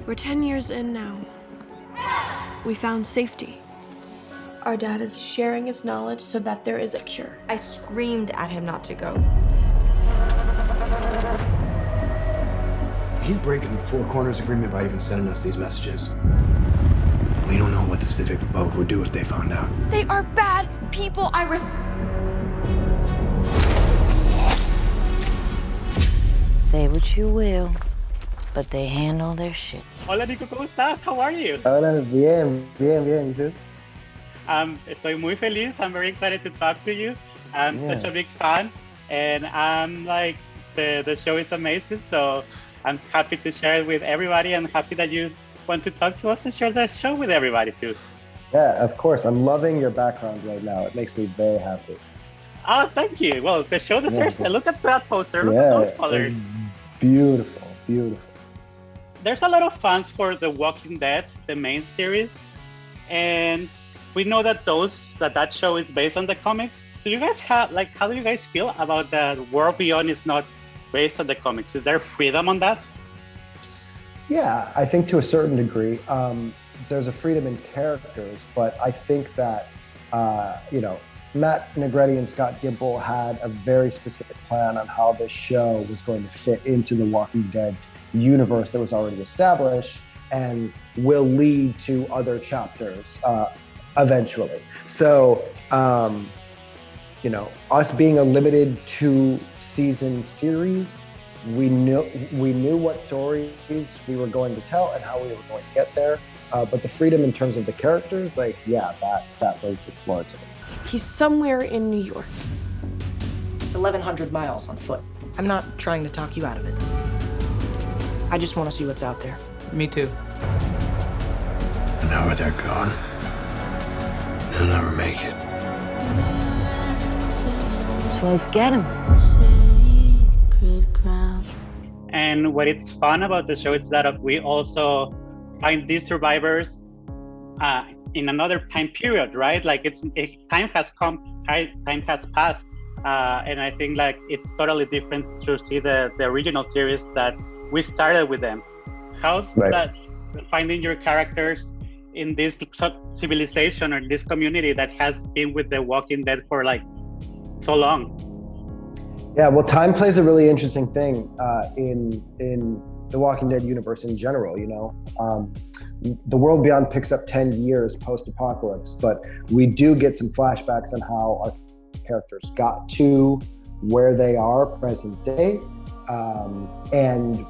We're 10 years in now. We found safety. Our dad is sharing his knowledge so that there is a cure. I screamed at him not to go. He's breaking the four corners agreement by even sending us these messages. We don't know what the Civic Republic would do if they found out. They are bad people. Say what you will, but they handle their shit. Hola Nico, ¿cómo estás? How are you? Hola, bien. ¿Y tú? Estoy muy feliz. I'm very excited to talk to you. I'm such a big fan, and I'm like, the show is amazing. So I'm happy to share it with everybody. I'm happy that you want to talk to us and share the show with everybody too. Yeah, of course. I'm loving your background right now. It makes me very happy. Oh, thank you. Well, the show deserves it. Look at that poster. Look at those colors. Beautiful, beautiful. There's a lot of fans for The Walking Dead, the main series, and we know that that show is based on the comics. Do you guys how do you guys feel about that World Beyond is not based on the comics? Is there freedom on that? Yeah, I think to a certain degree, there's a freedom in characters, but I think that, Matt Negretti and Scott Gimple had a very specific plan on how this show was going to fit into the Walking Dead universe that was already established and will lead to other chapters eventually. So, us being a limited 2-season series, we knew what stories we were going to tell and how we were going to get there. But the freedom in terms of the characters, that was explored to me. He's somewhere in New York. It's 1,100 miles on foot. I'm not trying to talk you out of it. I just want to see what's out there. Me too. And now that they're gone, they'll never make it. So let's get him. And what is fun about the show is that we also find these survivors in another time period, right? Like time has passed, and I think like it's totally different to see the original series that we started with them. How's that finding your characters in this civilization or this community that has been with The Walking Dead for like so long? Yeah, well, time plays a really interesting thing in the Walking Dead universe in general. The World Beyond picks up 10 years post-apocalypse, but we do get some flashbacks on how our characters got to where they are present day. And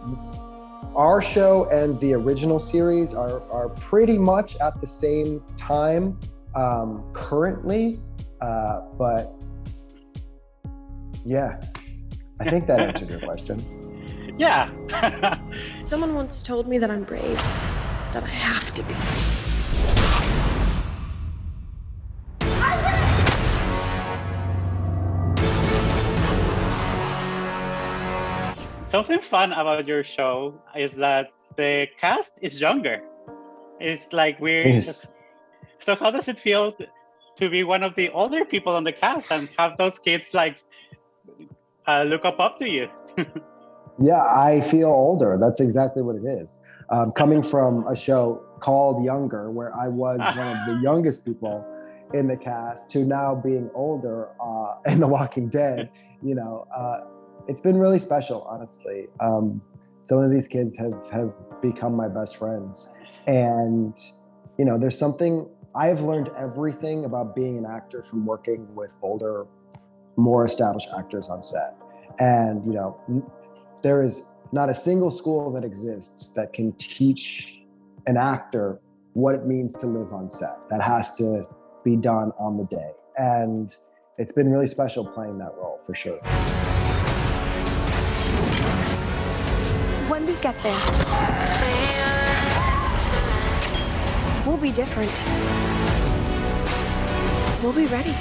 our show and the original series are pretty much at the same time currently, but yeah, I think that answered your question. Yeah. Someone once told me that I'm brave, that I have to be. Something fun about your show is that the cast is younger. It's like weird. Yes. So how does it feel to be one of the older people on the cast and have those kids like look up to you? Yeah, I feel older. That's exactly what it is. Coming from a show called Younger, where I was one of the youngest people in the cast, to now being older in The Walking Dead, it's been really special, honestly. Some of these kids have become my best friends. And, there's something, I've learned everything about being an actor from working with older, more established actors on set. And, there is not a single school that exists that can teach an actor what it means to live on set. That has to be done on the day. And it's been really special playing that role, for sure. When we get there, we'll be different. We'll be ready.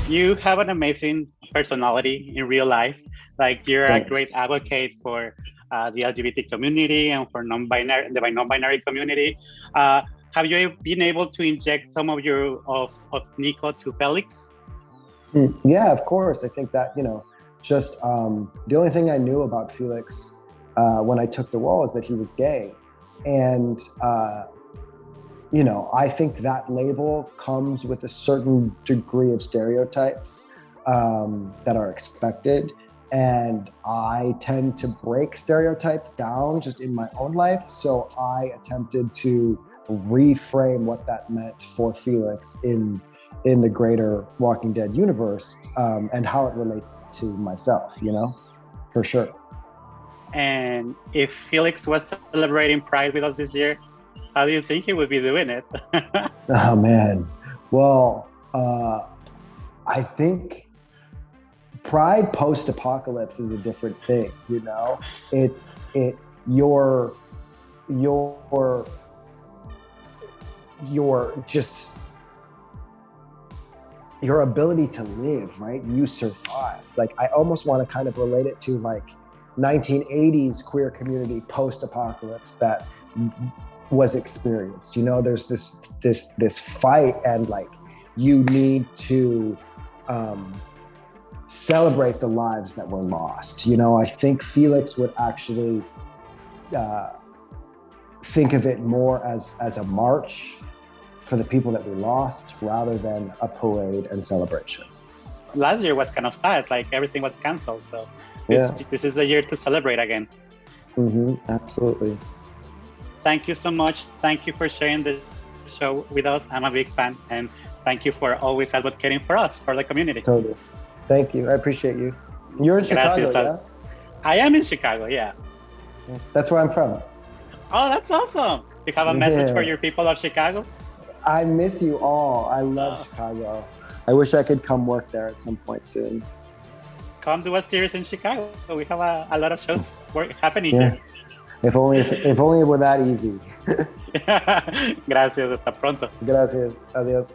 You have an amazing personality in real life. Like you're Thanks. A great advocate for the LGBT community and for the non-binary community. Have you been able to inject some of Nico to Felix? Yeah, of course. I think that, just the only thing I knew about Felix when I took the role is that he was gay. And, I think that label comes with a certain degree of stereotypes that are expected. And I tend to break stereotypes down just in my own life. So I attempted to reframe what that meant for Felix in the greater Walking Dead universe, and how it relates to myself, for sure. And if Felix was celebrating Pride with us this year, how do you think he would be doing it? Oh man. Well, I think Pride post-apocalypse is a different thing, your ability to live, right? You survive. Like, I almost want to kind of relate it to like 1980s queer community post-apocalypse that was experienced. There's this fight, and like you need to celebrate the lives that were lost. I think Felix would actually think of it more as a march for the people that we lost, rather than a parade and celebration. Last year was kind of sad, like everything was canceled. So this is the year to celebrate again. Absolutely. Thank you so much. Thank you for sharing the show with us. I'm a big fan, and thank you for always advocating for us, for the community. Totally. Thank you. I appreciate you. You're in Chicago, yeah? I am in Chicago, yeah. That's where I'm from. Oh, that's awesome. Do you have a message for your people of Chicago? I miss you all. I love Chicago. I wish I could come work there at some point soon. Come do a series in Chicago. We have a lot of shows happening here. If only it were that easy. Gracias. Hasta pronto. Gracias. Adiós.